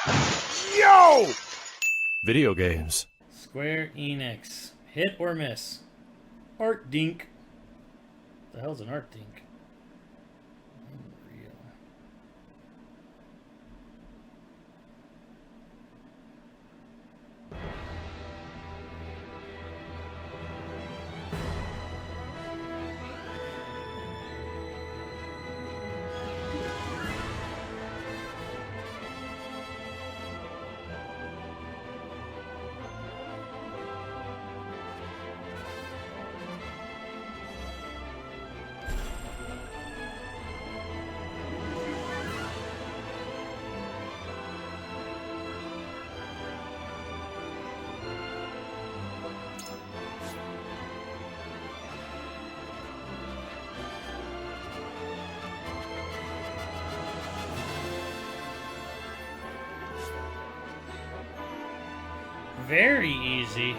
Yo! Video games. Square Enix. Hit or miss? Art Dink. The hell's an Art Dink? Unreal. Very easy.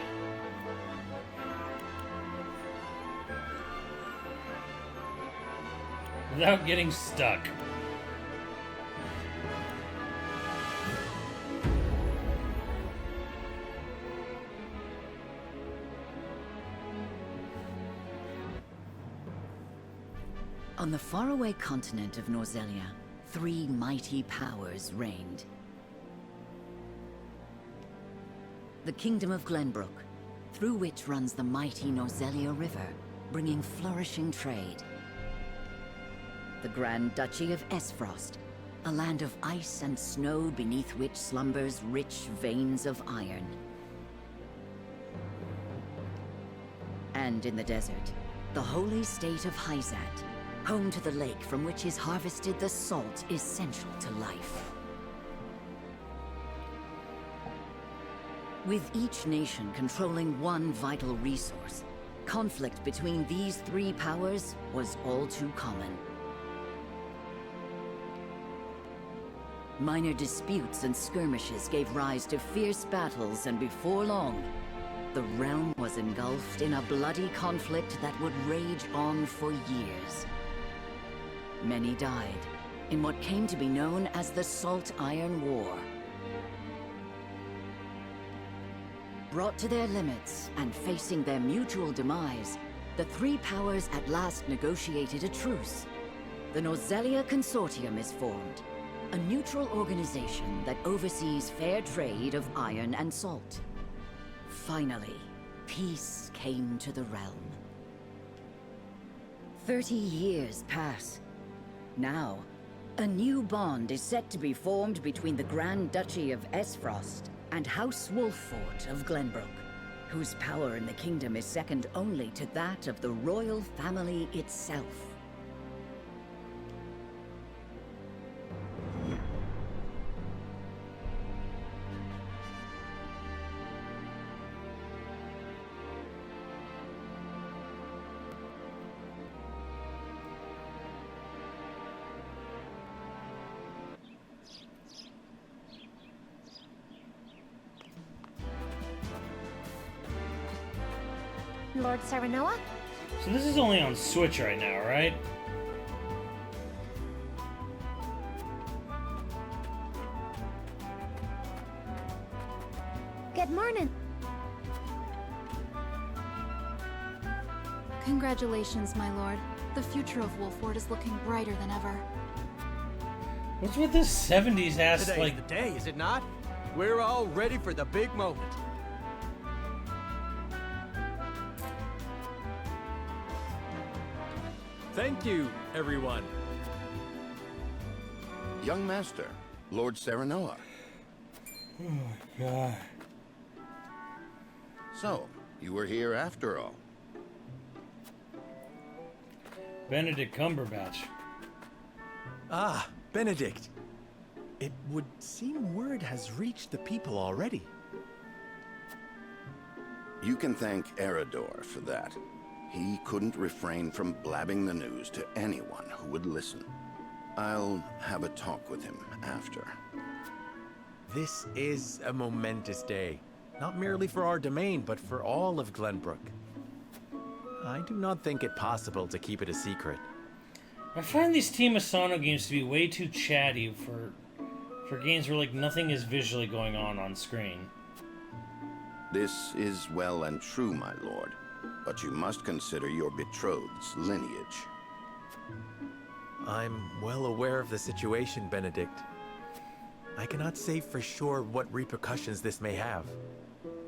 Without getting stuck. On the faraway continent of Norzelia, 3 mighty powers reigned. The Kingdom of Glenbrook, through which runs the mighty Norzelia River, bringing flourishing trade. The Grand Duchy of Esfrost, a land of ice and snow beneath which slumbers rich veins of iron. And in the desert, the holy state of Hyzat, home to the lake from which is harvested the salt essential to life. With each nation controlling one vital resource, conflict between these 3 powers was all too common. Minor disputes and skirmishes gave rise to fierce battles, and before long, the realm was engulfed in a bloody conflict that would rage on for years. Many died in what came to be known as the Salt Iron War. Brought to their limits and facing their mutual demise, the 3 powers at last negotiated a truce. The Norzelia Consortium is formed, a neutral organization that oversees fair trade of iron and salt. Finally, peace came to the realm. 30 years pass. Now, a new bond is set to be formed between the Grand Duchy of Esfrost and House Wolffort of Glenbrook, whose power in the kingdom is second only to that of the royal family itself. Lord Serenoa? So this is only on Switch right now, right? Good morning. Congratulations, my lord. The future of Wolffort is looking brighter than ever. What's with this 70s ass, Today's like... the day, is it not? We're all ready for the big moment. Thank you, everyone. Young master, Lord Serenoa. Oh my god. So, you were here after all. Benedict Cumberbatch. Ah, Benedict. It would seem word has reached the people already. You can thank Eridor for that. He couldn't refrain from blabbing the news to anyone who would listen. I'll have a talk with him after. This is a momentous day. Not merely for our domain, but for all of Glenbrook. I do not think it possible to keep it a secret. I find these Team Asano games to be way too chatty for For games where, like, nothing is visually going on screen. This is well and true, my lord, but you must consider your betrothed's lineage. I'm well aware of the situation, Benedict. I cannot say for sure what repercussions this may have.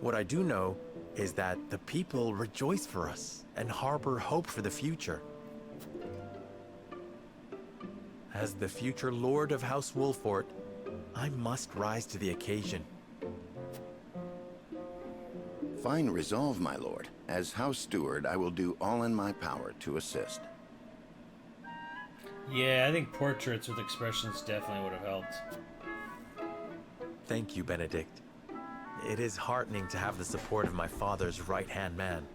What I do know is that the people rejoice for us and harbor hope for the future. As the future Lord of House Wolfort, I must rise to the occasion. Fine resolve, my lord. As House Steward, I will do all in my power to assist. Yeah, I think portraits with expressions definitely would have helped. Thank you, Benedict. It is heartening to have the support of my father's right-hand man.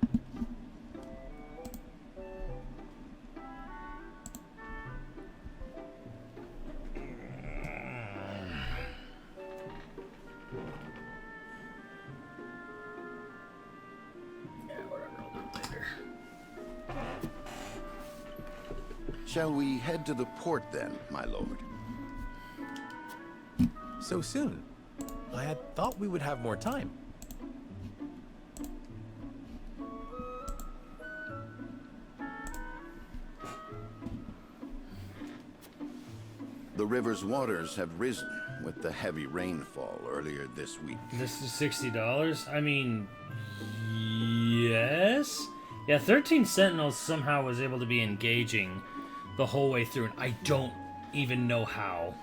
Shall we head to the port then, my lord? So soon? I had thought we would have more time. The river's waters have risen with the heavy rainfall earlier this week. This is $60? I mean, yes? Yeah, 13 Sentinels somehow was able to be engaging the whole way through, and I don't even know how.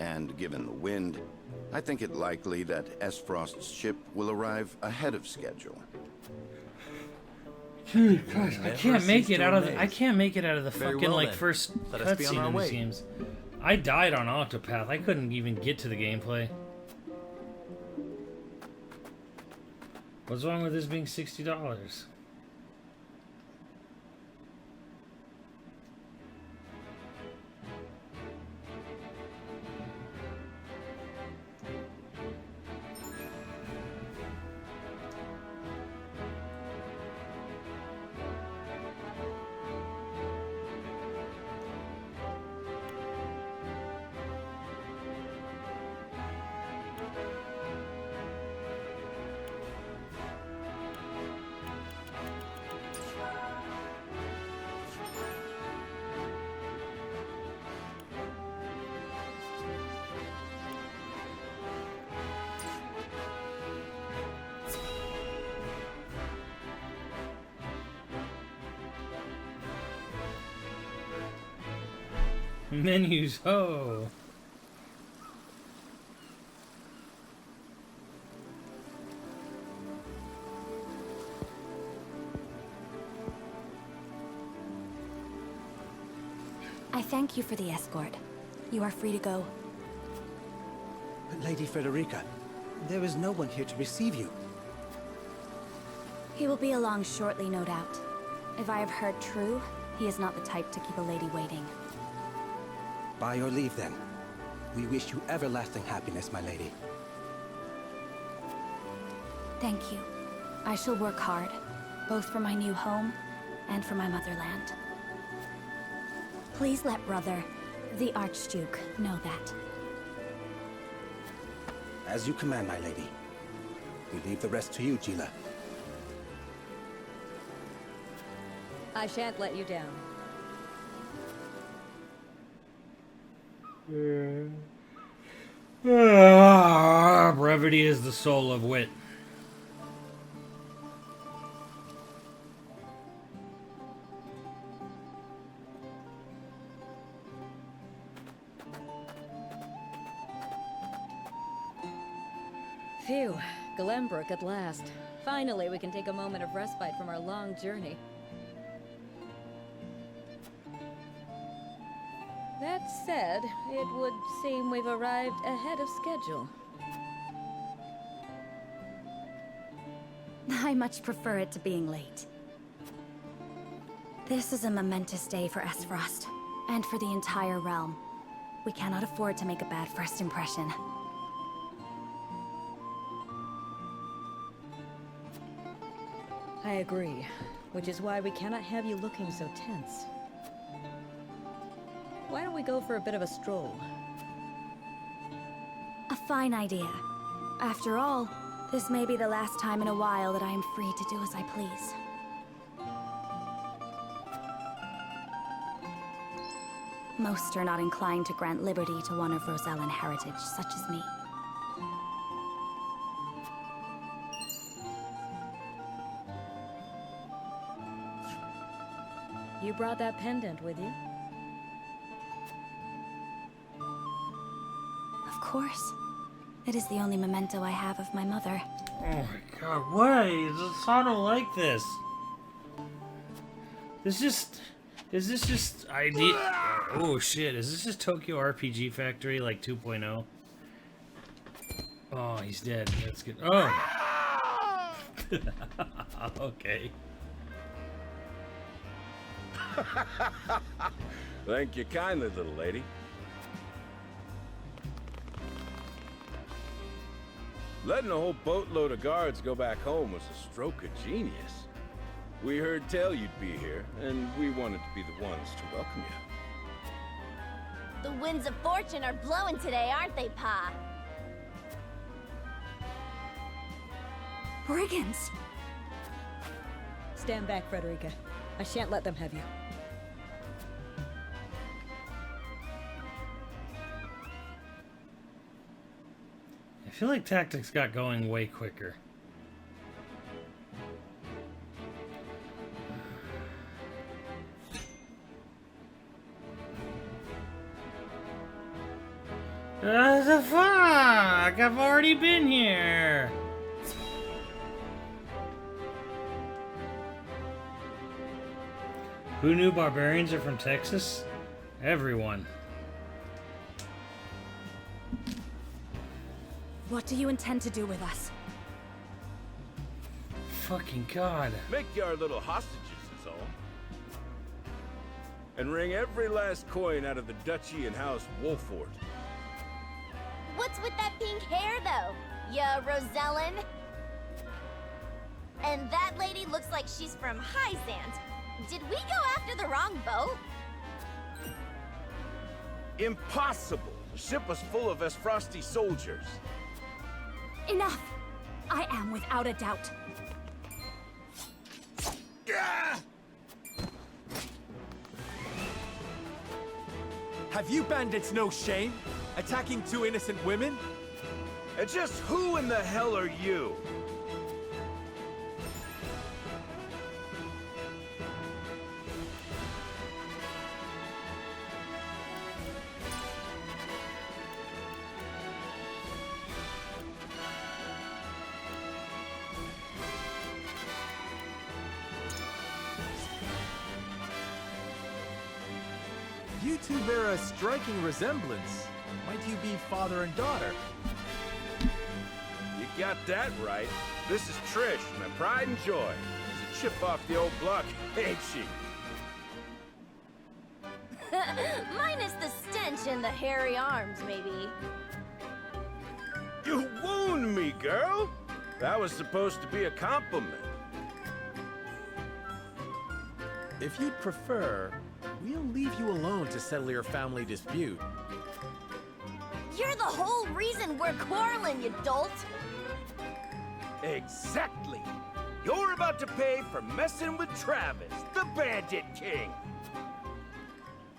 And given the wind, I think it likely that Esfrost's ship will arrive ahead of schedule. Dude, gosh, I can't make it out of the, Very fucking well, like then. first Let us be on cutscene our in these way. games. I died on Octopath. I couldn't even get to the gameplay. What's wrong with this being $60? Menus, oh. I thank you for the escort. You are free to go. But Lady Frederica, there is no one here to receive you. He will be along shortly, no doubt. If I have heard true, he is not the type to keep a lady waiting. By your leave, then. We wish you everlasting happiness, my lady. Thank you. I shall work hard, both for my new home and for my motherland. Please let brother, the Archduke, know that. As you command, my lady. We leave the rest to you, Gila. I shan't let you down. Brevity is the soul of wit. Phew, Glenbrook at last. Finally, we can take a moment of respite from our long journey. That said, it would seem we've arrived ahead of schedule. I much prefer it to being late. This is a momentous day for Esfrost, and for the entire realm. We cannot afford to make a bad first impression. I agree, which is why we cannot have you looking so tense. Why don't we go for a bit of a stroll? fine idea. After all, this may be the last time in a while that I am free to do as I please. Most are not inclined to grant liberty to one of Rosellan heritage, such as me. You brought that pendant with you? Of course. It is the only memento I have of my mother. Oh my god, why? I don't like this. Is this just idea? Oh shit, is this just Tokyo RPG Factory like 2.0? Oh, he's dead. That's good. Oh! Okay. Thank you kindly, little lady. Letting a whole boatload of guards go back home was a stroke of genius. We heard tell you'd be here, and we wanted to be the ones to welcome you. The winds of fortune are blowing today, aren't they, Pa? Brigands! Stand back, Frederica. I shan't let them have you. I feel like tactics got going way quicker. What the fuck? I've already been here. Who knew barbarians are from Texas? Everyone. What do you intend to do with us? Fucking God. Make you our little hostages, is all. And wring every last coin out of the duchy and house Wolford. What's with that pink hair, though? Ya Rosellan? And that lady looks like she's from High Sands. Did we go after the wrong boat? Impossible! The ship was full of Esfrosti soldiers. Enough! I am without a doubt. Have you bandits no shame? Attacking two innocent women? And just who in the hell are you? You two bear a striking resemblance. Might you be father and daughter? You got that right. This is Trish, my pride and joy. She's a chip off the old block, ain't she? Minus the stench and the hairy arms, maybe. You wound me, girl! That was supposed to be a compliment. If you'd prefer, we'll leave you alone to settle your family dispute. You're the whole reason we're quarreling, you dolt! Exactly! You're about to pay for messing with Travis, the Bandit King!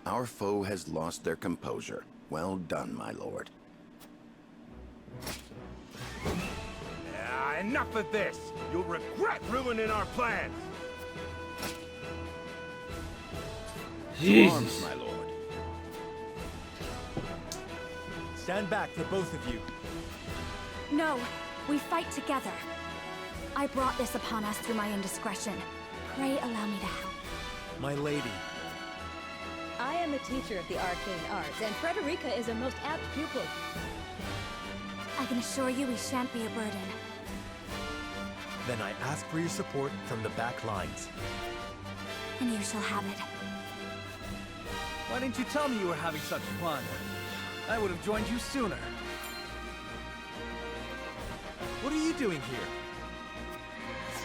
Our foe has lost their composure. Well done, my lord. Enough of this! You'll regret ruining our plans! Jesus. Arms, my lord. Stand back, the both of you. No, we fight together. I brought this upon us through my indiscretion. Pray allow me to help. My lady. I am a teacher of the arcane arts, and Frederica is a most apt pupil. I can assure you we shan't be a burden. Then I ask for your support from the back lines. And you shall have it. Why didn't you tell me you were having such fun? I would have joined you sooner. What are you doing here?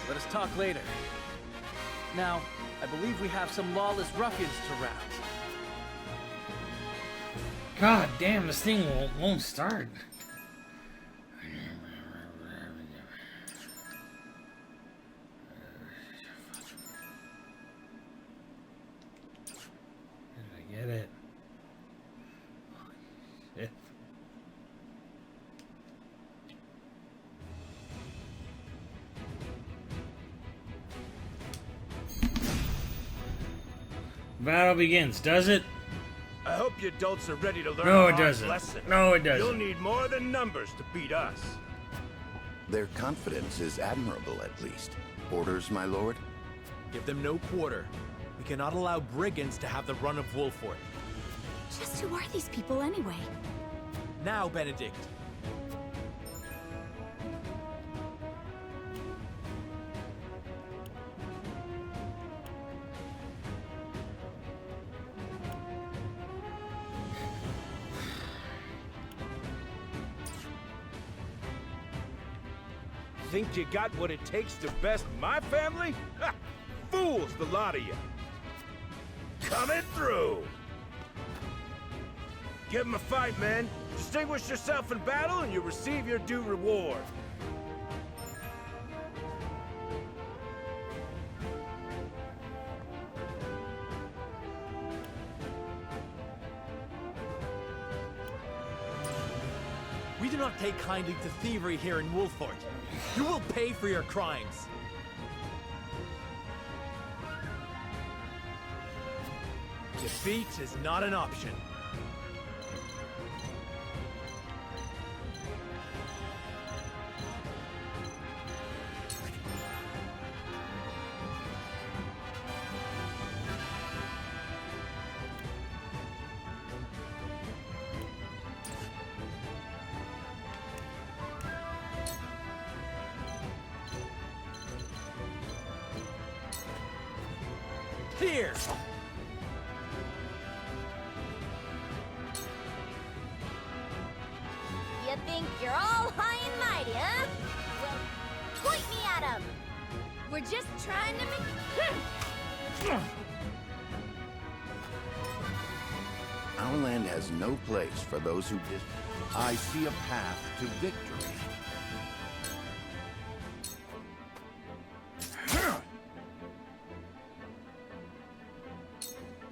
Let us talk later. Now, I believe we have some lawless ruffians to rout. God damn, this thing won't start. Get it. Shit. Battle begins, does it? I hope you adults are ready to learn No, a it hard doesn't. lesson. No, it doesn't. You'll need more than numbers to beat us. Their confidence is admirable, at least. Orders, my lord? Give them no quarter. We cannot allow brigands to have the run of Wolfort. Just who are these people anyway? Now, Benedict. Think you got what it takes to best my family? Ha! Fools, the lot of you. Coming through. Give 'em a fight, men. Distinguish yourself in battle and you receive your due reward. We do not take kindly to thievery here in Wolfort. You will pay for your crimes. Defeat is not an option. Here! You think you're all high and mighty, huh? Well, point me at 'em. We're just trying to make... Our land has no place for those who did. I see a path to victory.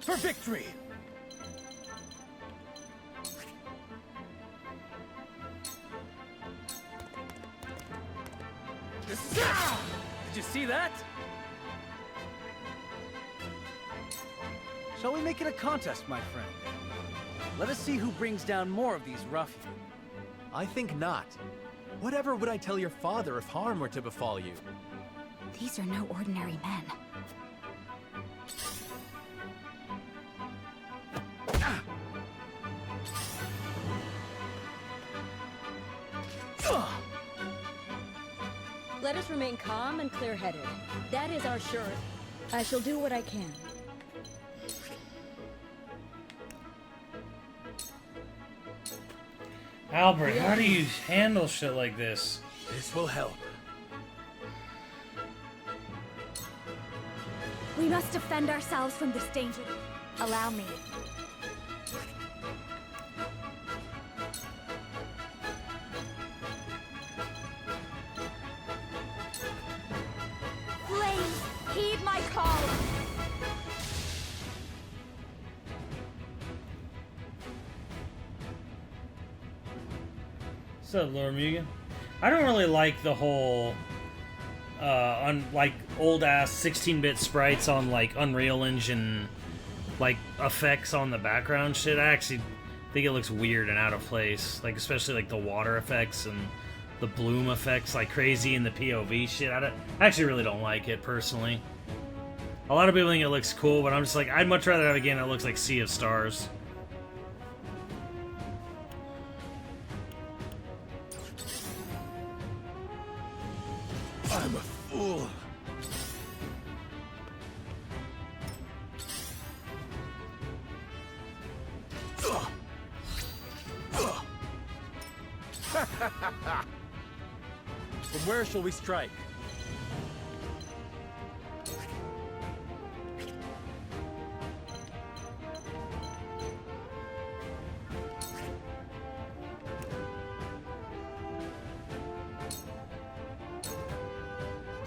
For victory! Did you see that? Shall we make it a contest, my friend? Let us see who brings down more of these ruffians. I think not. Whatever would I tell your father if harm were to befall you? These are no ordinary men. Let us remain calm and clear-headed. That is our shirt. I shall do what I can. Albert, how do you handle shit like this? This will help. We must defend ourselves from this danger. Allow me. Flames, heed my call! What's up, Lord Mugen? I don't really like the whole, like old ass 16-bit sprites on like Unreal Engine, like effects on the background shit. I actually think it looks weird and out of place. Like especially like the water effects and the bloom effects, like crazy in the POV shit. I actually really don't like it personally. A lot of people think it looks cool, but I'm just like, I'd much rather have a game that looks like Sea of Stars. I'm a fool. From where shall we strike?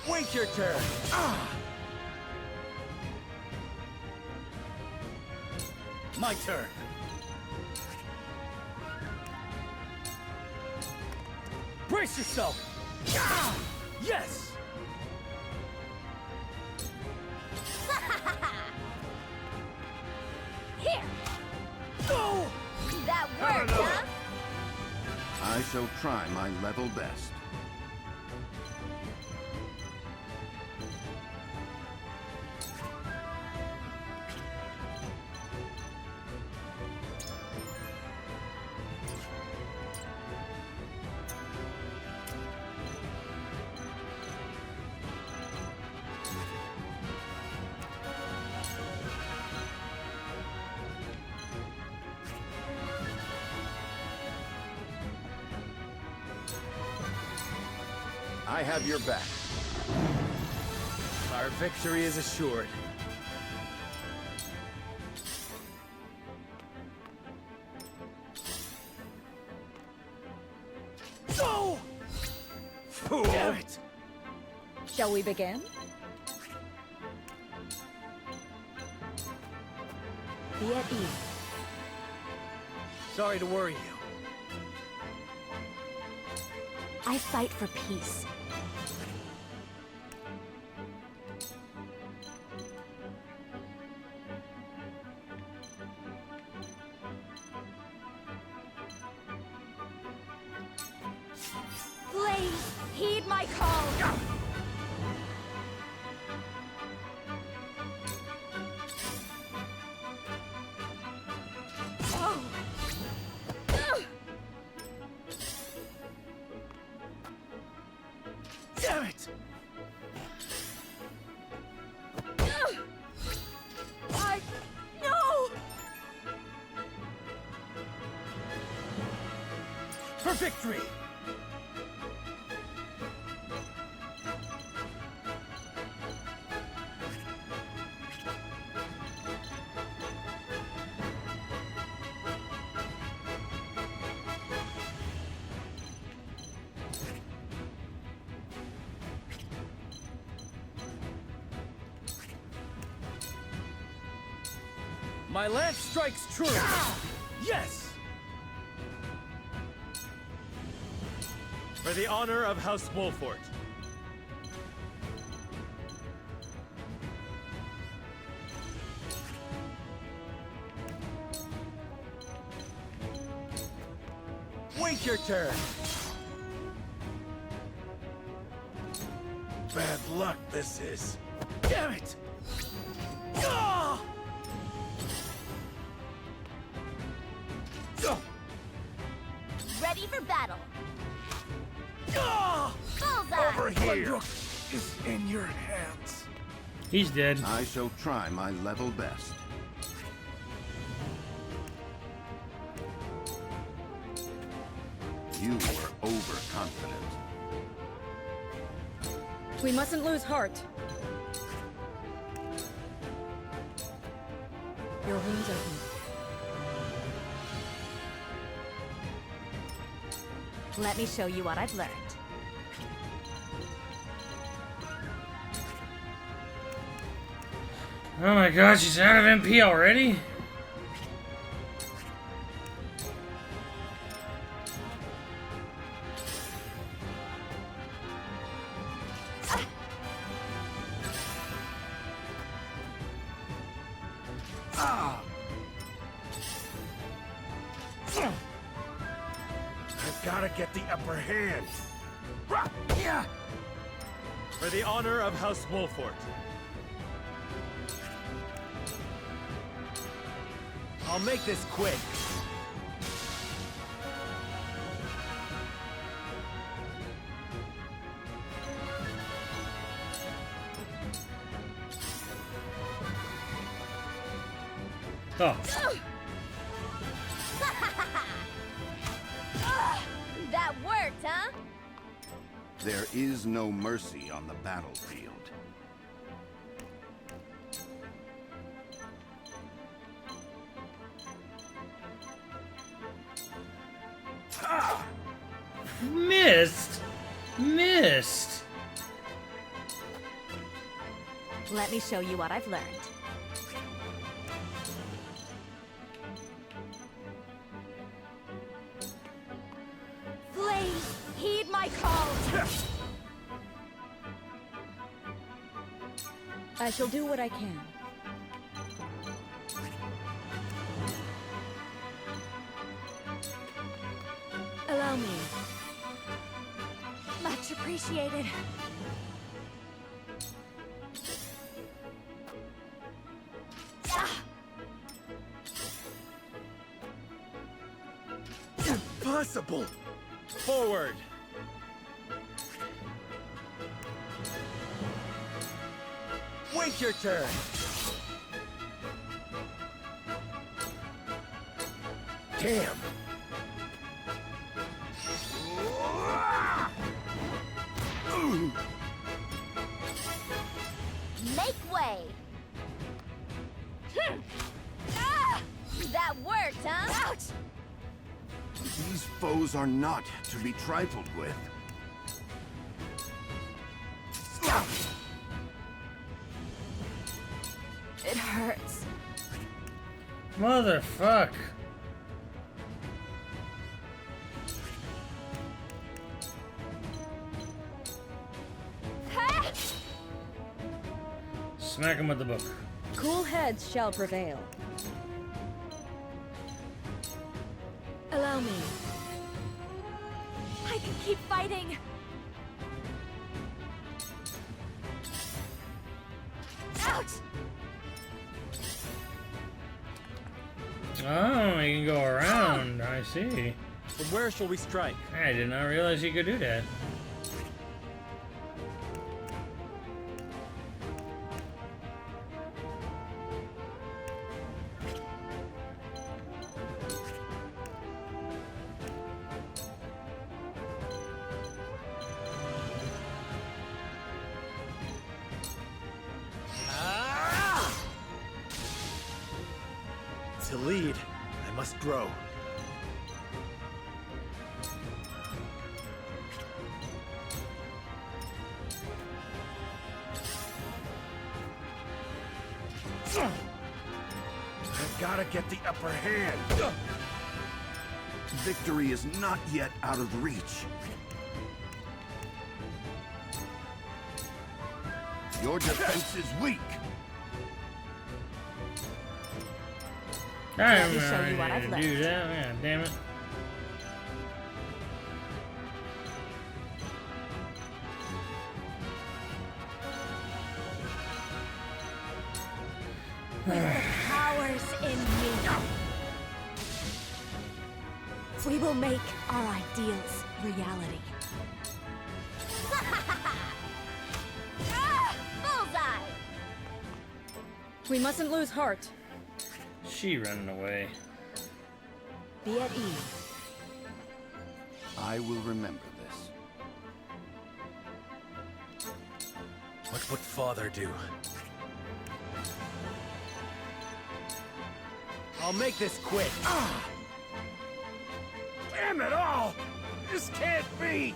Wait your turn. My turn. Brace yourself! Ah! Yes! Here! Go! That worked, huh? I shall try my level best. I have your back. Our victory is assured. Go! Fool! Damn it! Shall we begin? Be at ease. Sorry to worry you. I fight for peace. Please, heed my call. Oh. Damn it! No! For victory! My lance strikes true! Yes! For the honor of House Wolfort. Wait your turn! Bad luck this is. Damn it! Ah! Ready for battle. Ah! Bullseye! Over here! Is in your hands. He's dead. I shall try my level best. You were overconfident. We mustn't lose heart. Your wounds are healed. Let me show you what I've learned. Oh my god, she's out of MP already? I've gotta get the upper hand. For the honor of House Wolfort. I'll make this quick. Oh. That worked, huh? There is no mercy on the battlefield. Missed! Missed! Let me show you what I've learned. I shall do what I can. Allow me. Much appreciated. Impossible! Forward! Wait your turn! Damn! Make way! Ah! That worked, huh? Ouch! These foes are not to be trifled with. It hurts. Motherfuck. Smack him with the book. Cool heads shall prevail. Allow me. I can keep fighting. Ouch! Oh, you can go around. I see. From where shall we strike? I did not realize you could do that. To lead, I must grow. I've gotta get the upper hand. Victory is not yet out of reach. Your defense is weak. I'm me show you what not I've gonna do learned. that. Yeah, damn it. With the powers in me, we will make our ideals reality. Ah! Bullseye! We mustn't lose heart. She running away. Be at ease. I will remember this. What would Father do? I'll make this quick. Ah! Damn it all! This can't be!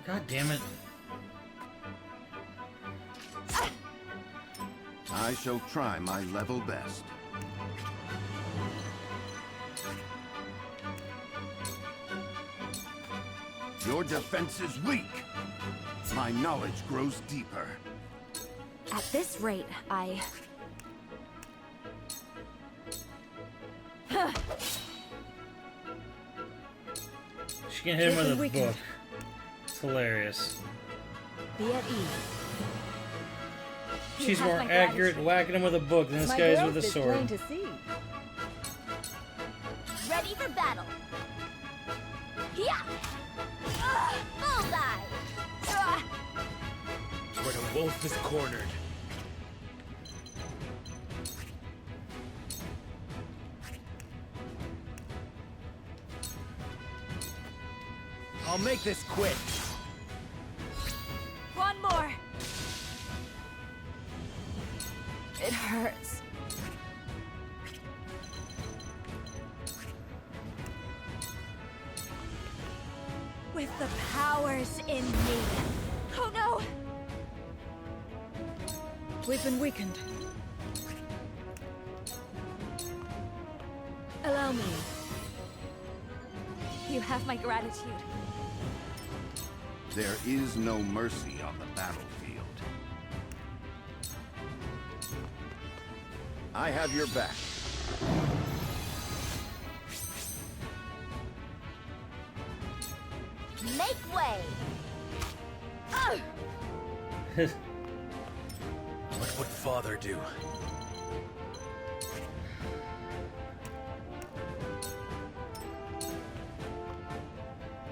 God damn it. I shall try my level best. Your defense is weak. My knowledge grows deeper. At this rate, I... She can hit him with a Weakened. book. It's hilarious. Be at ease. You She's have more my accurate gratitude. whacking him with a book than this My guy's growth with a is sword. plain to see. Ready for battle. Yeah! Bullseye! Where the wolf is cornered. I'll make this quick. One more. It hurts. With the powers in me. Oh no! We've been weakened. Allow me. You have my gratitude. There is no mercy on the battlefield. I have your back. Make way! Ugh! What would Father do?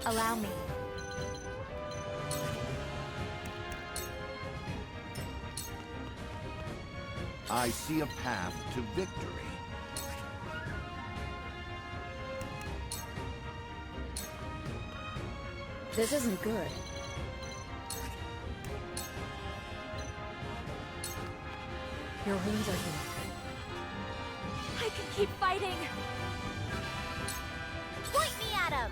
Allow me. I see a path to victory. This isn't good. Your wounds are healed. I can keep fighting. Point me at him!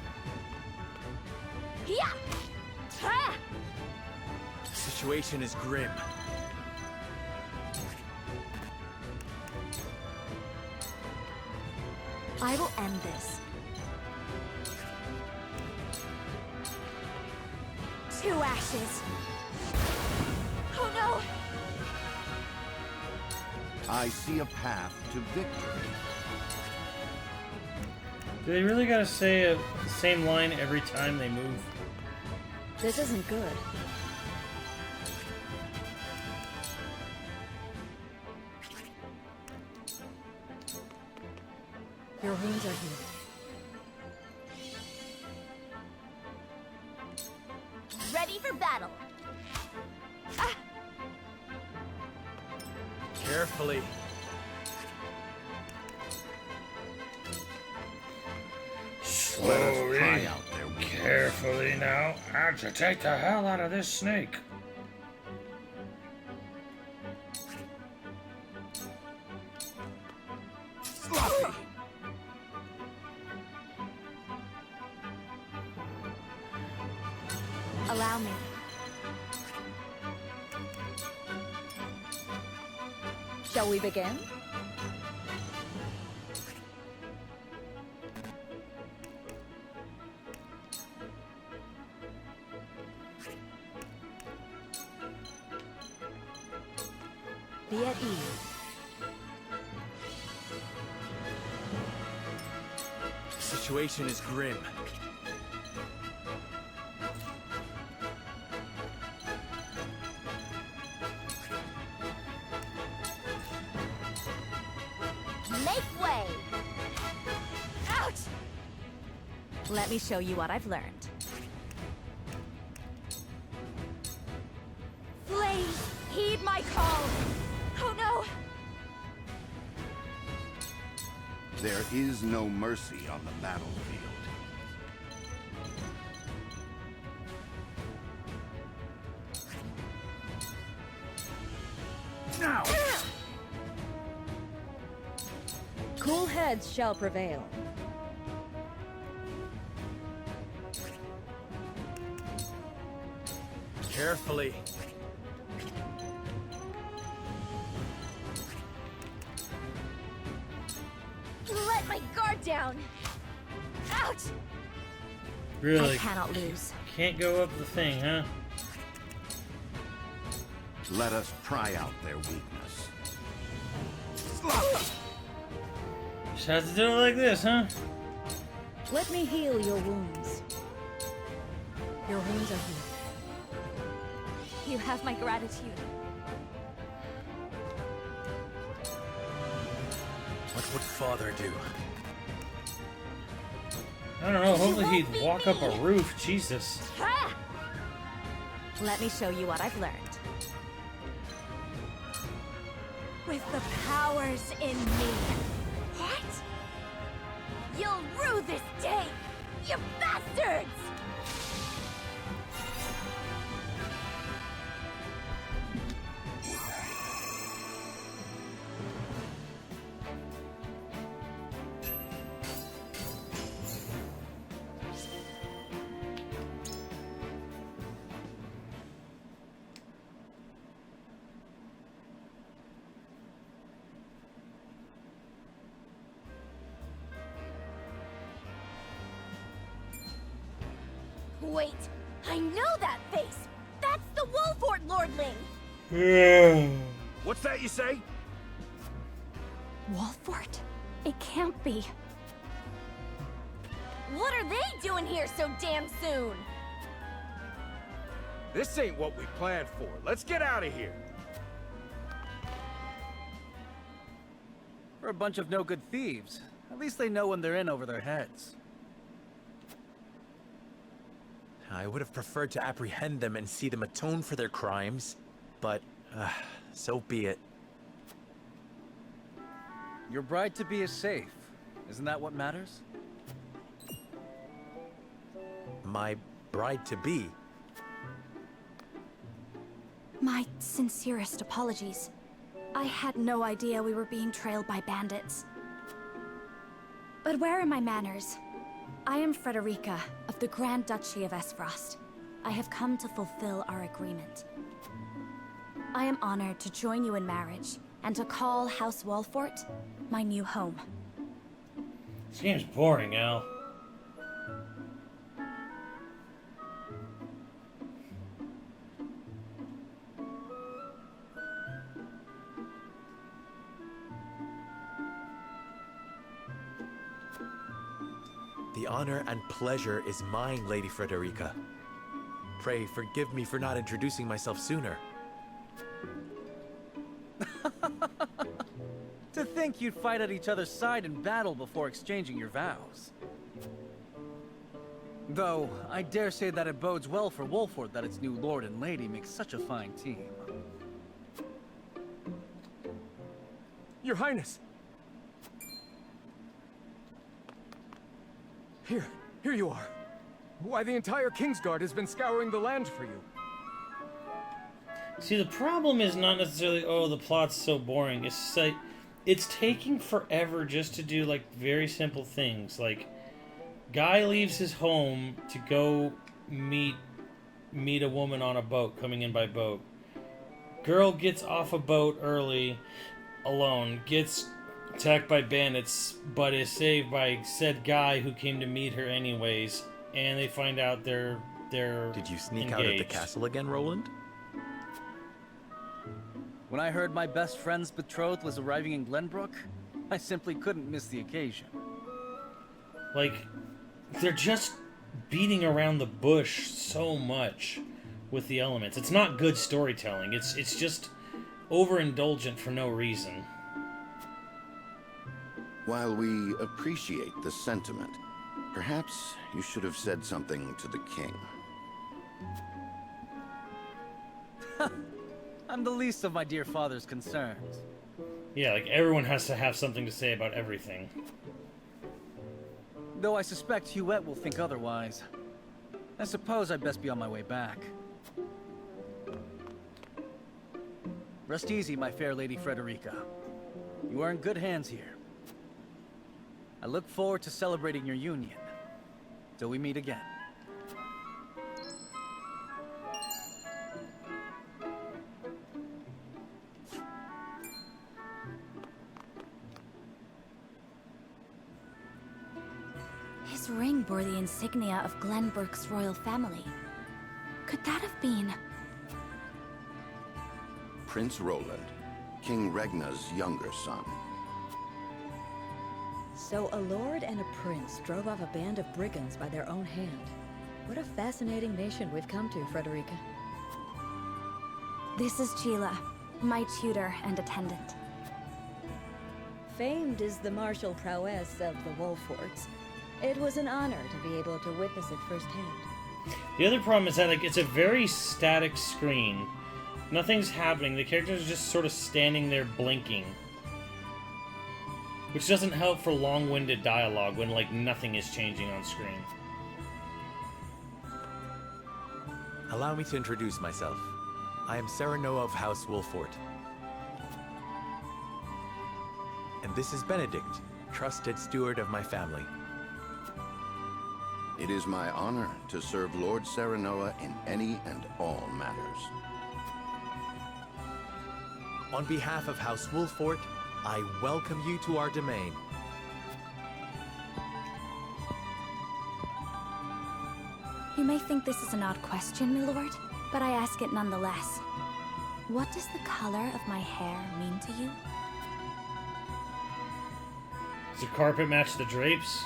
Yeah! Ah! The situation is grim. I will end this. 2 ashes. Oh no! I see a path to victory. Do they really gotta say the same line every time they move? This isn't good. Your wounds are healed. Ready for battle! Ah! Carefully. Let us try out their weakness. Carefully now. Agitate the hell out of this snake. Sloppy. Allow me. Shall we begin? Be at ease. The situation is grim. Make way! Ouch! Let me show you what I've learned. Flames, heed my call! Oh no! There is no mercy on the battlefield. Now! Cool heads shall prevail. Carefully. Let my guard down! Ouch! Really? I cannot lose. Can't go up the thing, huh? Let us pry out their weakness. Just have to do it like this, huh? Let me heal your wounds. Your wounds are healed. You have my gratitude. What would Father do? I don't know. Hopefully won't he'd beat walk up a me. roof. Jesus. Ha! Let me show you what I've learned. With the powers in me. What? You'll rue this day, you bastards! Wait, I know that face! That's the Wolfort Lordling! What's that you say? Wolfort? It can't be. What are they doing here so damn soon? This ain't what we planned for. Let's get out of here. We're a bunch of no-good thieves. At least they know when they're in over their heads. I would have preferred to apprehend them and see them atone for their crimes, but so be it. Your bride-to-be is safe. Isn't that what matters? My bride-to-be? My sincerest apologies. I had no idea we were being trailed by bandits. But where are my manners? I am Frederica of the Grand Duchy of Esfrost. I have come to fulfill our agreement. I am honored to join you in marriage and to call House Wolfort my new home. This game's boring, Al. The honor and pleasure is mine, Lady Frederica. Pray forgive me for not introducing myself sooner. To think you'd fight at each other's side in battle before exchanging your vows. Though, I dare say that it bodes well for Wolfort that its new lord and lady make such a fine team. Your Highness! Here you are. Why, the entire Kingsguard has been scouring the land for you. See, the problem is not necessarily, oh, the plot's so boring. It's just like, it's taking forever just to do, like, very simple things. Like, guy leaves his home to go meet a woman on a boat, coming in by boat. Girl gets off a boat early, alone, gets attacked by bandits, but is saved by said guy who came to meet her anyways, and they find out they're Did you sneak out of the castle again, Roland? When I heard my best friend's betrothed was arriving in Glenbrook, I simply couldn't miss the occasion. Like, they're just beating around the bush so much with the elements. It's not good storytelling. It's just overindulgent for no reason. While we appreciate the sentiment, perhaps you should have said something to the king. I'm the least of my dear father's concerns. Yeah, like everyone has to have something to say about everything. Though I suspect Huette will think otherwise. I suppose I'd best be on my way back. Rest easy, my fair Lady Frederica. You are in good hands here. I look forward to celebrating your union. Till we meet again. His ring bore the insignia of Glenbrook's royal family. Could that have been... Prince Roland, King Regna's younger son. So a lord and a prince drove off a band of brigands by their own hand. What a fascinating nation we've come to, Frederica. This is Sheila, my tutor and attendant. Famed is the martial prowess of the Wolforts. It was an honor to be able to witness it firsthand. The other problem is that, like, it's a very static screen. Nothing's happening. The characters are just sort of standing there blinking. Which doesn't help for long-winded dialogue when, like, nothing is changing on screen. Allow me to introduce myself. I am Serenoa of House Wolfort. And this is Benedict, trusted steward of my family. It is my honor to serve Lord Serenoa in any and all matters. On behalf of House Wolfort, I welcome you to our domain. You You may think this is an odd question, my lord, but I ask it nonetheless. What does the color of my hair mean to you? Does the carpet match the drapes?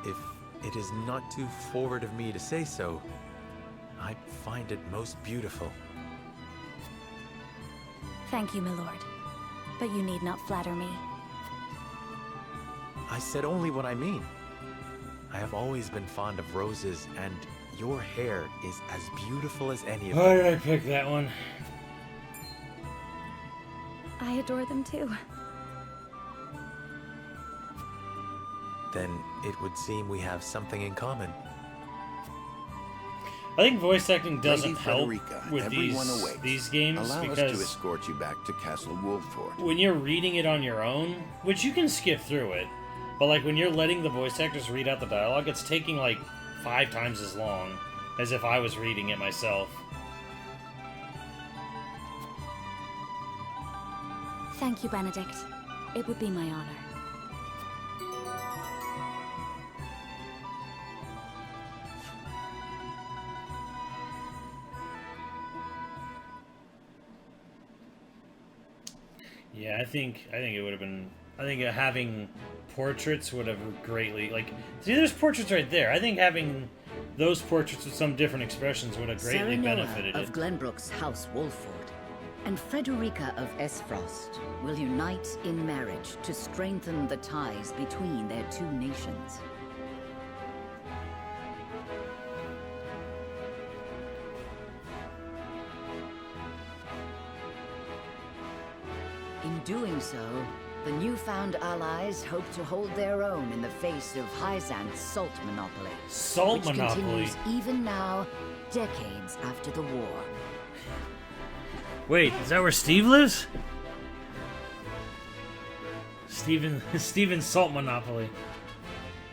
If it is not too forward of me to say so, I find it most beautiful. Thank you, my lord. But you need not flatter me. I said only what I mean. I have always been fond of roses, and your hair is as beautiful as any of them. Why did I pick that one? I adore them too. Then it would seem we have something in common. I think voice acting doesn't Lady help Frederica, with everyone awaits. these games Allow us because to escort you back to Castle Wolford. when you're reading it on your own, which you can skip through it, but like when you're letting the voice actors read out the dialogue, it's taking like 5 times as long as if I was reading it myself. Thank you, Benedict. It would be my honor. Yeah, I think it would have been. I think having portraits would have greatly see. There's portraits right there. I think having those portraits with some different expressions would have greatly benefited of it. Glenbrook's House Wolford and Frederica of Esfrost will unite in marriage to strengthen the ties between their two nations. In doing so, the newfound allies hope to hold their own in the face of Hyzant's salt monopoly. Salt which monopoly. continues even now, decades after the war. Wait, is that where Steve lives? Steven's Salt Monopoly.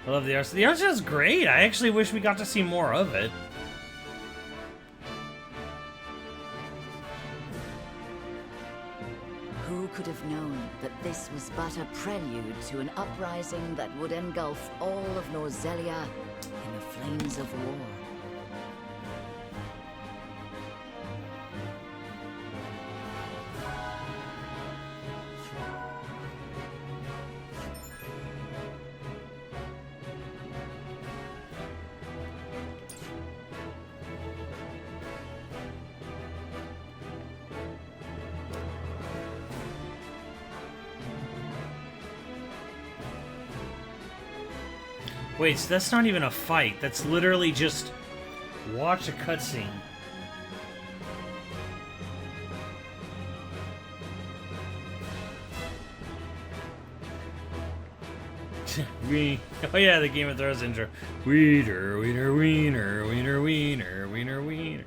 I love the art. The art is great. I actually wish we got to see more of it. Who could have known that this was but a prelude to an uprising that would engulf all of Norzelia in the flames of war? Wait, so that's not even a fight. That's literally just watch a cutscene. Oh yeah, the Game of Thrones intro. Wiener, wiener, wiener, wiener, wiener, wiener, wiener.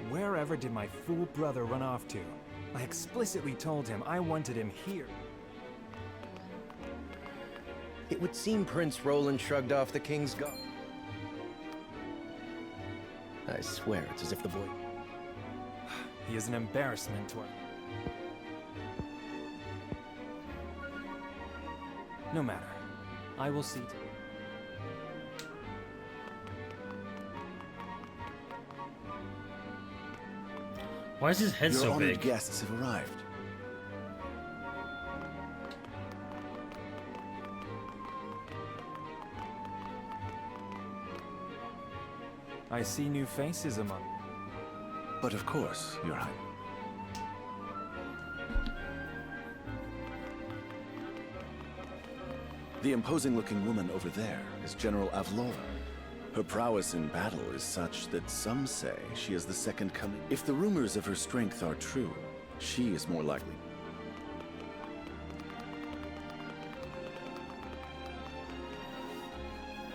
Wherever did my fool brother run off to? I explicitly told him I wanted him here. It would seem Prince Roland shrugged off the King's guard. I swear it's as if the boy... He is an embarrassment to our... No matter. I will see to it. Why is his head Your so honored big? guests have arrived. I see new faces among them. But of course, Your Highness. The imposing-looking woman over there is General Avlora. Her prowess in battle is such that some say she is the second coming. If the rumors of her strength are true, she is more likely.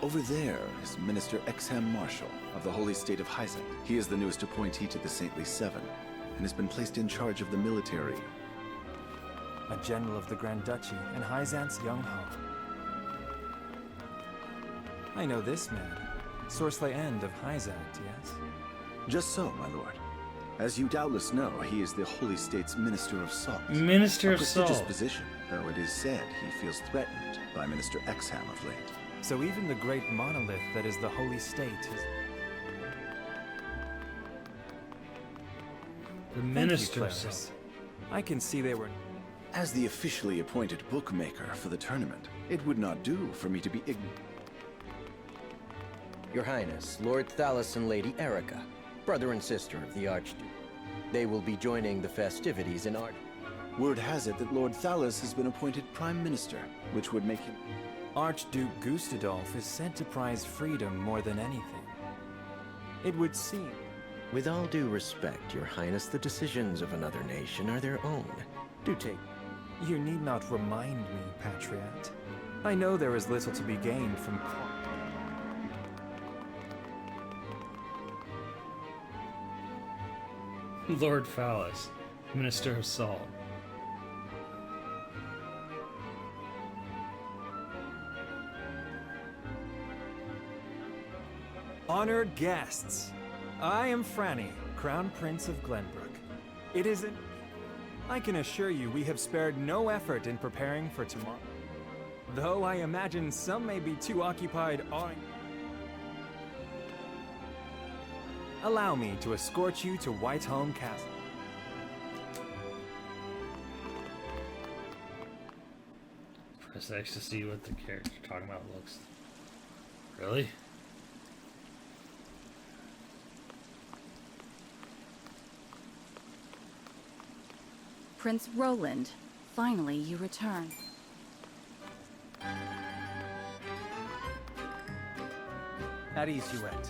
Over there is Minister Exham Marshal of the Holy State of Hyzant. He is the newest appointee to the Saintly Seven, and has been placed in charge of the military. A general of the Grand Duchy and Hyzant's young ho. I know this man. Sorsley End of Hyzant, yes? Just so, my lord. As you doubtless know, he is the Holy State's Minister of Salt. Minister of A prestigious Salt. position, though it is said he feels threatened by Minister Exham of late. So even the great monolith that is the Holy State is... The Thank Minister you, of Clarice. Salt. I can see they were... As the officially appointed bookmaker for the tournament, it would not do for me to be ignorant. Your Highness, Lord Thalos and Lady Erica, brother and sister of the Archduke. They will be joining the festivities in Art. Word has it that Lord Thalos has been appointed Prime Minister, which would make him... Archduke Gustadolf is said to prize freedom more than anything. It would seem. With all due respect, Your Highness, the decisions of another nation are their own. Do take... You need not remind me, Patriot. I know there is little to be gained from... Lord Phallus, Minister of Salt. Honored guests, I am Franny, Crown Prince of Glenbrook. It isn't... I can assure you we have spared no effort in preparing for tomorrow. Though I imagine some may be too occupied awing... Allow me to escort you to Whiteholm Castle. Press X to see what the character you're talking about looks. Really? Prince Roland, finally you return. At ease, Yuet.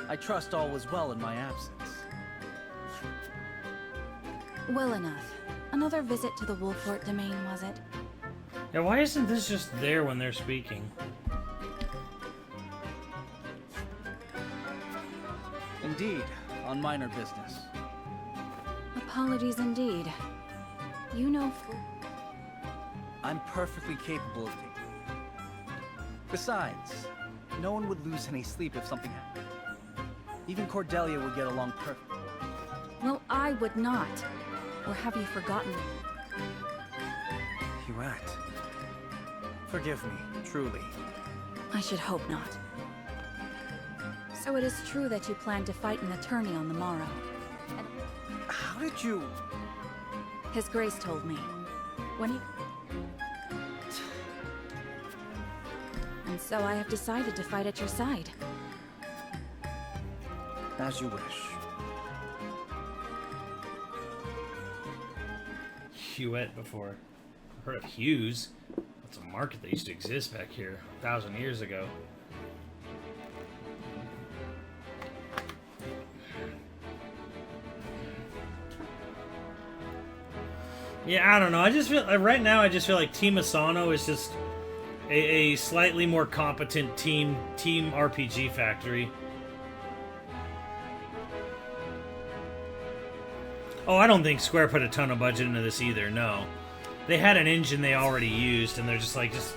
I trust all was well in my absence. Well enough. Another visit to the Wolfort domain, was it? Yeah, why isn't this just there when they're speaking? Indeed, on minor business. Apologies indeed. You know... I'm perfectly capable of taking... Besides, no one would lose any sleep if something happened. Even Cordelia would get along perfectly. Well, I would not. Or have you forgotten? Yuet. Forgive me, truly. I should hope not. So it is true that you plan to fight an attorney on the morrow. And how did you... His Grace told me. When he... And so I have decided to fight at your side. As you wish. Huet before. I've heard of Hughes. That's a market that used to exist back here 1,000 years ago. Yeah, I don't know. I just feel right now. I just feel like Team Asano is just a slightly more competent team RPG factory. Oh, I don't think Square put a ton of budget into this either. No, they had an engine they already used, and they're just like, just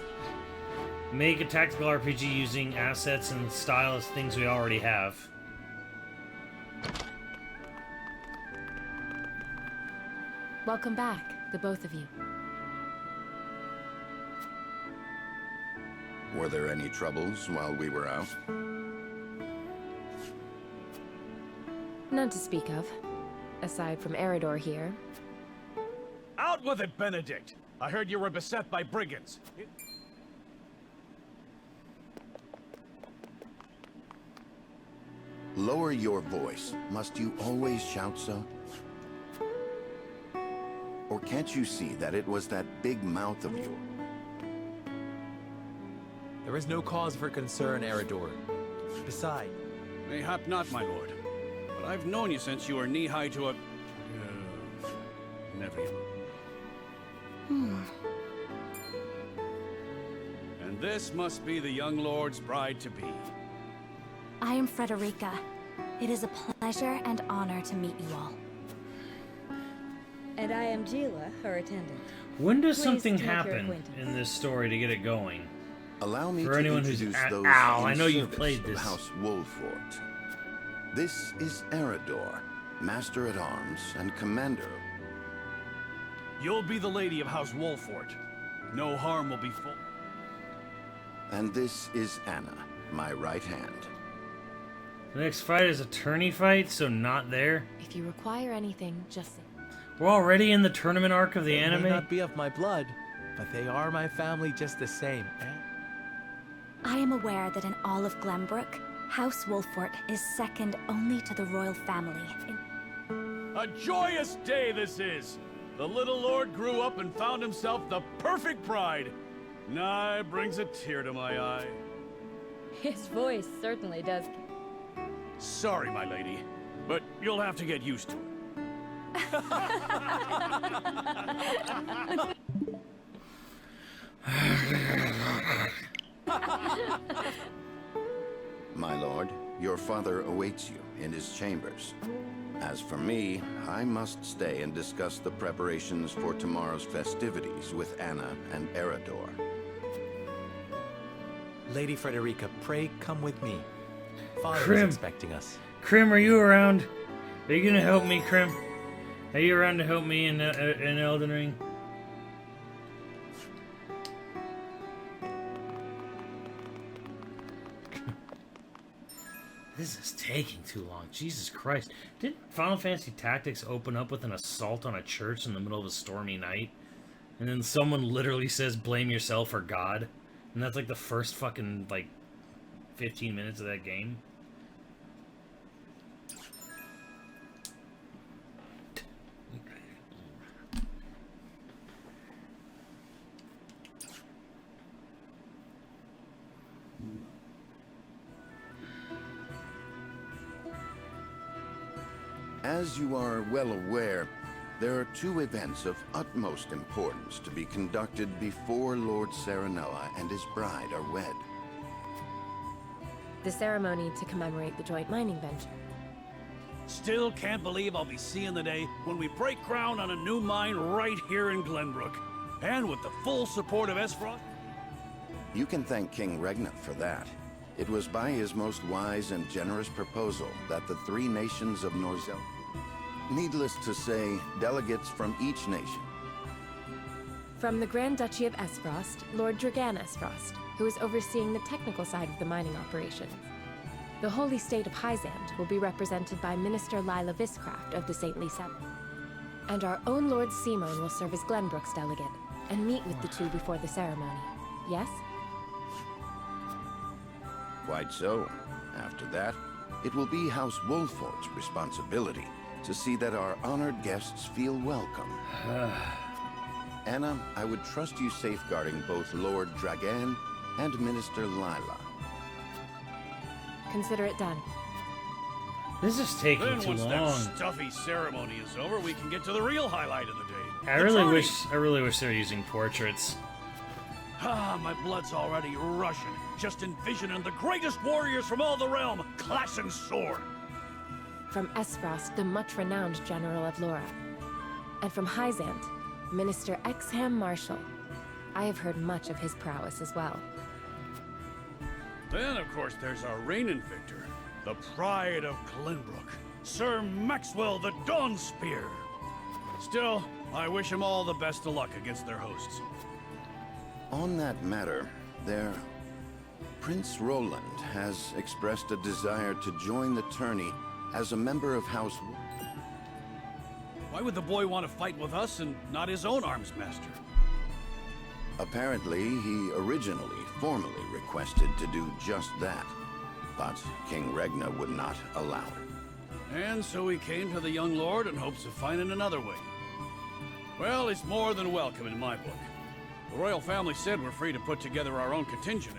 make a tactical RPG using assets and style as things we already have. Welcome back, the both of you. Were there any troubles while we were out? None to speak of. Aside from Eridor here. Out with it, Benedict! I heard you were beset by brigands. Lower your voice. Must you always shout so? Or can't you see that it was that big mouth of yours? There is no cause for concern, Eridor. Besides... Mayhap not, my lord. But I've known you since you were knee-high to a... never mind. And this must be the young lord's bride-to-be. I am Frederica. It is a pleasure and honor to meet you all. And I am Gila, her attendant. When does Pleased something to make your happen acquaintance. in this story to get it going? Allow me For to anyone who's introduce those Ow, in I know you've service played of this. House Wolfort. This is Erador, Master at Arms and Commander. You'll be the lady of House Wolfort. No harm will befall. And this is Anna, my right hand. The next fight is a tourney fight, so not there. If you require anything, just say. We're already in the tournament arc of the They anime. may not be of my blood, but they are my family just the same. I am aware that in all of Glenbrook, House Wolfort is second only to the royal family. A joyous day this is! The little lord grew up and found himself the perfect bride. Nigh brings a tear to my eye. His voice certainly does. Sorry, my lady, but you'll have to get used to it. My lord, your father awaits you in his chambers. As for me, I must stay and discuss the preparations for tomorrow's festivities with Anna and Erador. Lady Frederica, pray come with me. Father is Krim. expecting us. Krim, are you around? Are you gonna help me, Krim? Are you around to help me in Elden Ring? This is taking too long. Jesus Christ. Didn't Final Fantasy Tactics open up with an assault on a church in the middle of a stormy night? And then someone literally says, blame yourself or God? And that's like the first fucking, like, 15 minutes of that game? As you are well aware, there are two events of utmost importance to be conducted before Lord Serenella and his bride are wed. The ceremony to commemorate the joint mining venture. Still can't believe I'll be seeing the day when we break ground on a new mine right here in Glenbrook. And with the full support of Esfrost. You can thank King Regna for that. It was by his most wise and generous proposal that the three nations of Norzel... Needless to say, delegates from each nation. From the Grand Duchy of Esfrost, Lord Dragan Esfrost, who is overseeing the technical side of the mining operations. The Holy State of Hyzand will be represented by Minister Lila Viscraft of the Saintly Seven. And our own Lord Simone will serve as Glenbrook's delegate, and meet with the two before the ceremony. Yes? Quite so. After that, it will be House Wolfort's responsibility to see that our honored guests feel welcome. Anna, I would trust you safeguarding both Lord Dragan and Minister Lila. Consider it done. This is taking Then too once long. that stuffy ceremony is over, we can get to the real highlight of the day. I really wish they were using portraits. Ah, my blood's already rushing. Just envisioning the greatest warriors from all the realm clashing sword. From Esfrost, the much-renowned General of Laura. And from Hyzand, Minister Exham Marshall. I have heard much of his prowess as well. Then, of course, there's our reigning victor, the pride of Glenbrook, Sir Maxwell the Dawnspear. Still, I wish him all the best of luck against their hosts. On that matter, Prince Roland has expressed a desire to join the tourney as a member of House... Why would the boy want to fight with us and not his own arms master? Apparently, he originally formally requested to do just that, but King Regna would not allow it. And so he came to the young lord in hopes of finding another way. Well, he's more than welcome in my book. The royal family said we're free to put together our own contingent.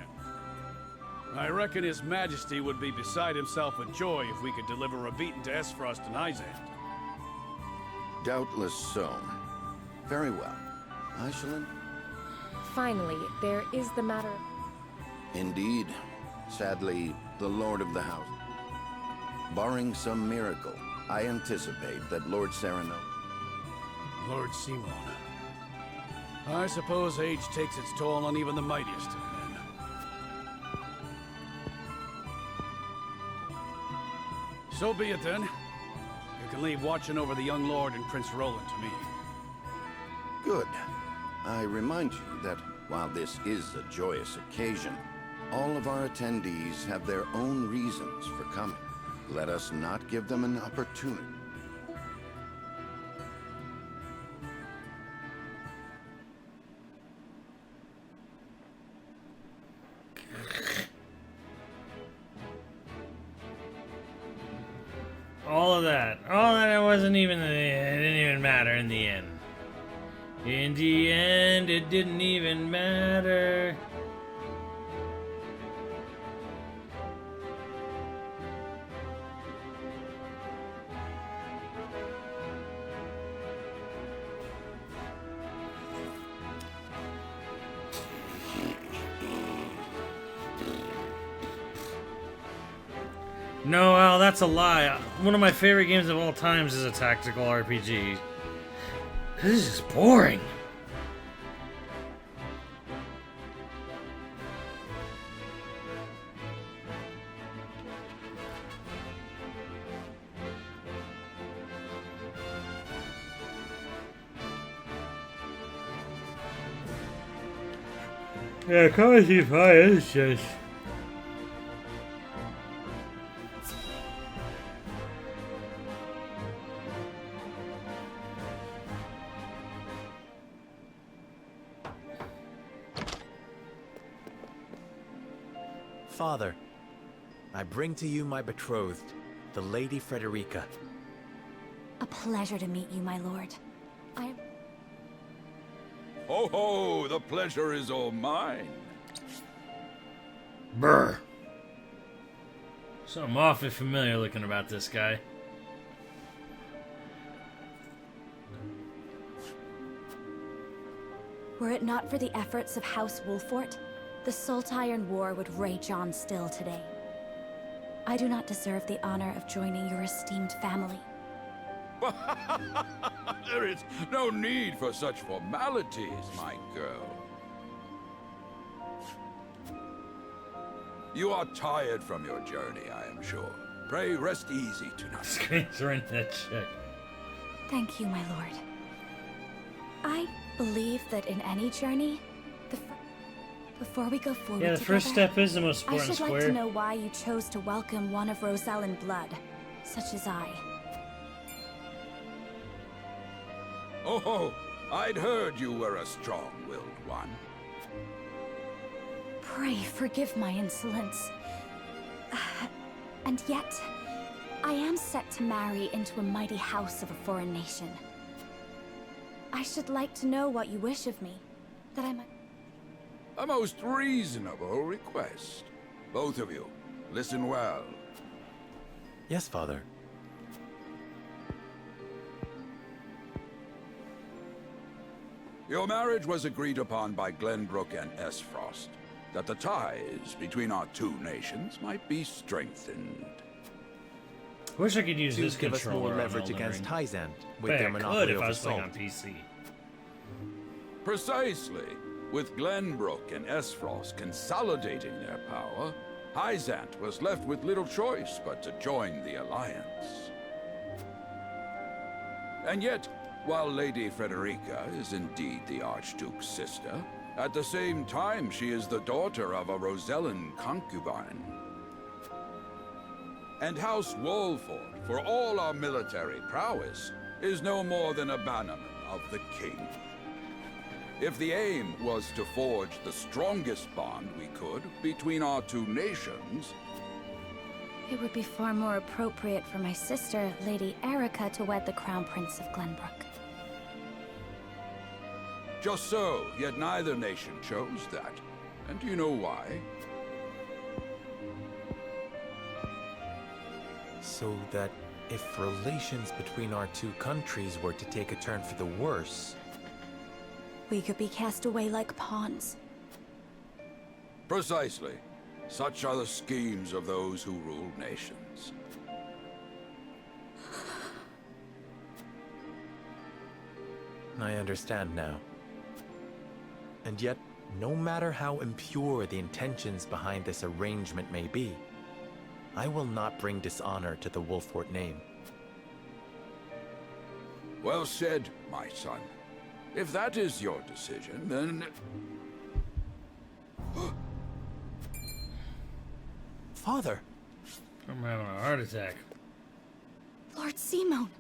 I reckon His Majesty would be beside himself with joy if we could deliver a beating to Esfrost and Hyzant. Doubtless so. Very well. I shall... Finally, there is the matter. Indeed. Sadly, the Lord of the House. Barring some miracle, I anticipate that Lord Sereno... Lord Simon. I suppose age takes its toll on even the mightiest of men. So be it then. You can leave watching over the young lord and Prince Roland to me. Good. I remind you that while this is a joyous occasion, all of our attendees have their own reasons for coming. Let us not give them an opportunity. All that it wasn't even, it didn't even matter in the end. In the end, it didn't even matter. No, Al, that's a lie. One of my favorite games of all times is a tactical RPG. This is boring. Yeah, Cozy Fire is just... Father, I bring to you my betrothed, the Lady Frederica. A pleasure to meet you, my lord. I... Ho ho, the pleasure is all mine. Brr. Something awfully familiar looking about this guy. Were it not for the efforts of House Wolfort, the Saltiron War would rage on still today. I do not deserve the honor of joining your esteemed family. There is no need for such formalities, my girl. You are tired from your journey, I am sure. Pray rest easy tonight. Thank you, my lord. I believe that in any journey, before we go forward yeah, the together, first step is the most I important should square. like to know why you chose to welcome one of Rosellan blood, such as I. Oh, I'd heard you were a strong-willed one. Pray forgive my insolence. And yet, I am set to marry into a mighty house of a foreign nation. I should like to know what you wish of me, that I might... A most reasonable request. Both of you, listen well. Yes, Father. Your marriage was agreed upon by Glenbrook and Esfrost, that the ties between our two nations might be strengthened. Wish I could use to this give us controller more on leverage Elden against Ring. Hyzant with Bet their I could monopoly if I over was playing salt. on PC. Precisely. With Glenbrook and Esfrost consolidating their power, Hyzant was left with little choice but to join the alliance. And yet, while Lady Frederica is indeed the Archduke's sister, at the same time she is the daughter of a Rosellan concubine. And House Wolfort, for all our military prowess, is no more than a bannerman of the king. If the aim was to forge the strongest bond we could between our two nations... It would be far more appropriate for my sister, Lady Erica, to wed the Crown Prince of Glenbrook. Just so, yet neither nation chose that. And do you know why? So that if relations between our two countries were to take a turn for the worse... We could be cast away like pawns. Precisely. Such are the schemes of those who rule nations. I understand now. And yet, no matter how impure the intentions behind this arrangement may be, I will not bring dishonor to the Wolfort name. Well said, my son. If that is your decision, then... Father! I'm having a heart attack. Lord Simon!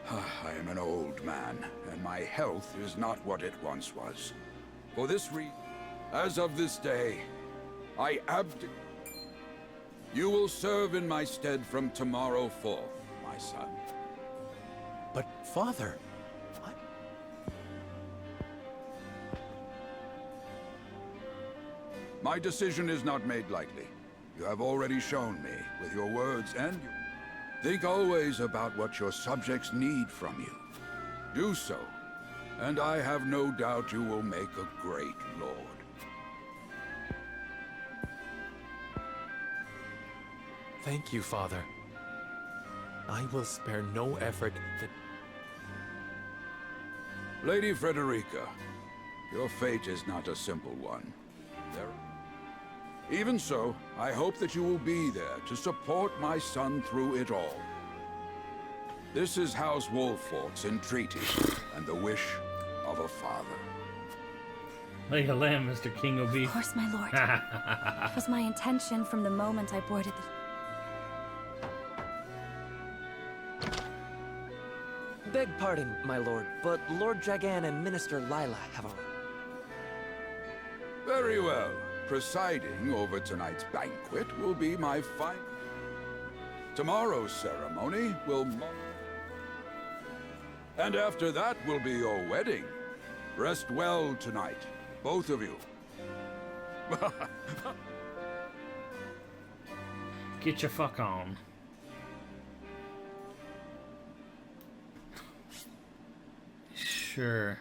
I am an old man, and my health is not what it once was. For this reason, as of this day, I abdicate. You will serve in my stead from tomorrow forth, my son. But, Father... What? My decision is not made lightly. You have already shown me, with your words and your... Think always about what your subjects need from you. Do so, and I have no doubt you will make a great lord. Thank you, Father. I will spare no effort that... Lady Frederica, your fate is not a simple one. Even so, I hope that you will be there to support my son through it all. This is House Wolfort's entreaty, and the wish of a father. Like a lamb, Mr. King will be. Of course, my lord. It was my intention from the moment I boarded the... Beg pardon, my lord, but Lord Dragan and Minister Lila have a... Very well. Presiding over tonight's banquet will be my fine... Tomorrow's ceremony will... And after that will be your wedding. Rest well tonight, both of you. Get your fuck on. Sure.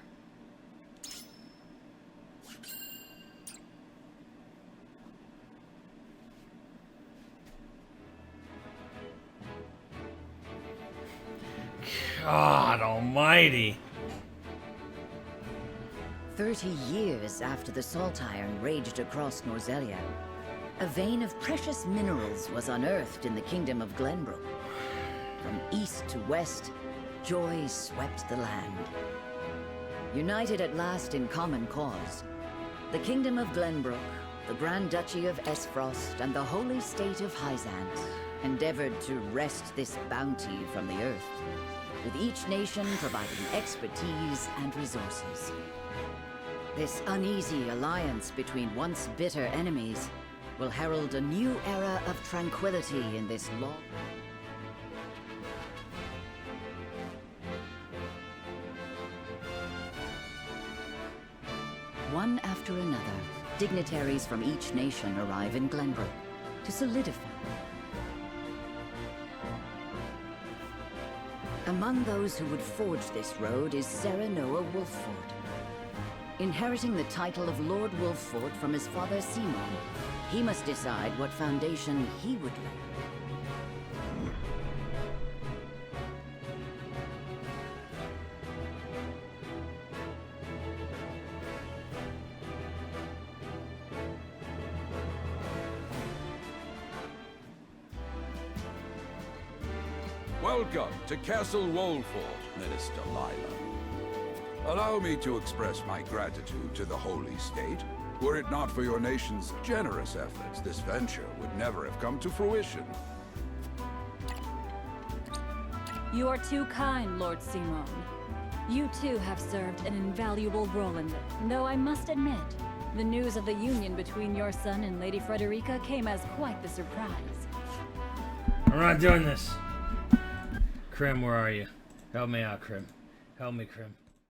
God almighty. 30 years after the Salt Iron raged across Norzelia, a vein of precious minerals was unearthed in the Kingdom of Glenbrook. From east to west, joy swept the land. United at last in common cause, the Kingdom of Glenbrook, the Grand Duchy of Esfrost, and the Holy State of Hyzant endeavored to wrest this bounty from the earth, with each nation providing expertise and resources. This uneasy alliance between once bitter enemies will herald a new era of tranquility in this long... One after another, dignitaries from each nation arrive in Glenbrook to solidify. Among those who would forge this road is Serenoa Wolffort. Inheriting the title of Lord Wolffort from his father Simon, he must decide what foundation he would lay. Welcome to Castle Wolffort, Minister Lila. Allow me to express my gratitude to the Holy State. Were it not for your nation's generous efforts, this venture would never have come to fruition. You are too kind, Lord Simon. You too have served an invaluable role in this, though I must admit, the news of the union between your son and Lady Frederica came as quite the surprise. I'm not doing this. Krim, where are you? Help me out, Krim. Help me, Krim.